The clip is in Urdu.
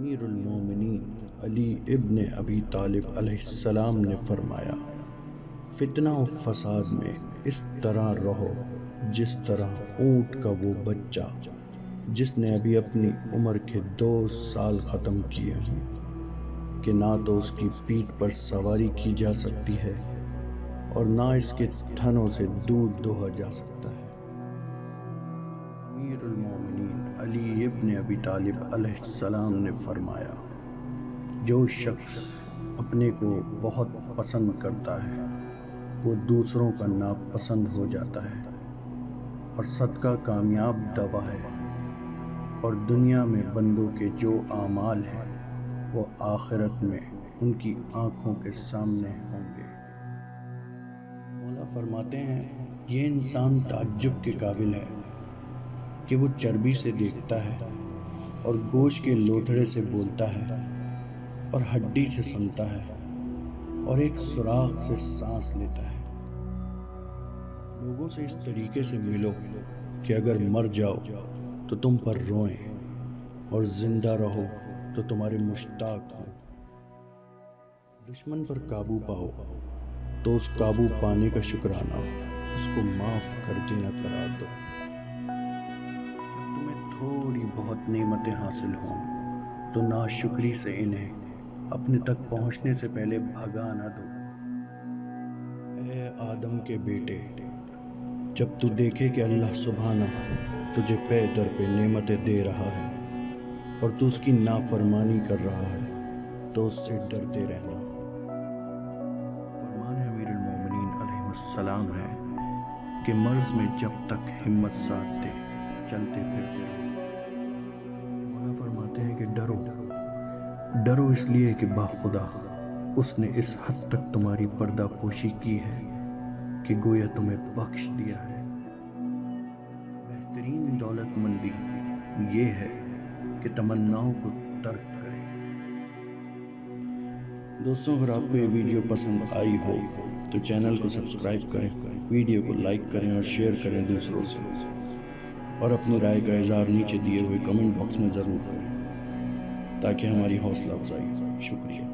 امیر المومنین علی ابن ابی طالب علیہ السلام نے فرمایا، فتنہ و فساد میں اس طرح رہو جس طرح اونٹ کا وہ بچہ جس نے ابھی اپنی عمر کے 2 سال ختم کیے ہوں کہ نہ تو اس کی پیٹھ پر سواری کی جا سکتی ہے اور نہ اس کے تھنوں سے دودھ دوہا جا سکتا ہے۔ امیر المومنین علی ابن ابی طالب علیہ السلام نے فرمایا، جو شخص اپنے کو بہت پسند کرتا ہے وہ دوسروں کا ناپسند ہو جاتا ہے، اور صدقہ کامیاب دوا ہے، اور دنیا میں بندوں کے جو اعمال ہیں وہ آخرت میں ان کی آنکھوں کے سامنے ہوں گے۔ مولا فرماتے ہیں، یہ انسان تعجب کے قابل ہے کہ وہ چربی سے دیکھتا ہے اور گوشت کے لوتھڑے سے بولتا ہے اور ہڈی سے سنتا ہے اور ایک سوراخ سے سانس لیتا ہے۔ لوگوں سے اس طریقے سے ملو کہ اگر مر جاؤ تو تم پر روئیں اور زندہ رہو تو تمہارے مشتاق ہوں۔ دشمن پر قابو پاؤ تو اس قابو پانے کا شکرانہ اس کو معاف کر دینا قرار دو۔ جب تمہیں تھوڑی بہت نعمتیں حاصل ہوں تو ناشکری سے انہیں اپنے تک پہنچنے سے پہلے بھگا نہ دو۔ اے آدم کے بیٹے، جب تو دیکھے کہ اللہ سبحانہ تجھے پے در پہ نعمتیں دے رہا ہے اور تو اس کی نافرمانی کر رہا ہے تو اس سے ڈرتے رہنا۔ فرمان امیر المومنین علیہ السلام ہے کہ مرض میں جب تک ہمت ساتھ دے چلتے پھرتے رہو۔ مولا فرماتے ہیں کہ ڈرو اس لیے کہ باخدا اس نے اس حد تک تمہاری پردہ پوشی کی ہے کہ گویا تمہیں بخش دیا ہے۔ بہترین دولت مندی یہ ہے کہ تمناؤں کو ترک کرے۔ دوستوں، اگر آپ کو یہ ویڈیو پسند آئی ہو تو چینل کو سبسکرائب کریں، ویڈیو کو لائک کریں اور شیئر کریں دوسروں سے، اور اپنی رائے کا اظہار نیچے دیے ہوئے کمنٹ باکس میں ضرور کریں تاکہ ہماری حوصلہ افزائی ہو۔ شکریہ۔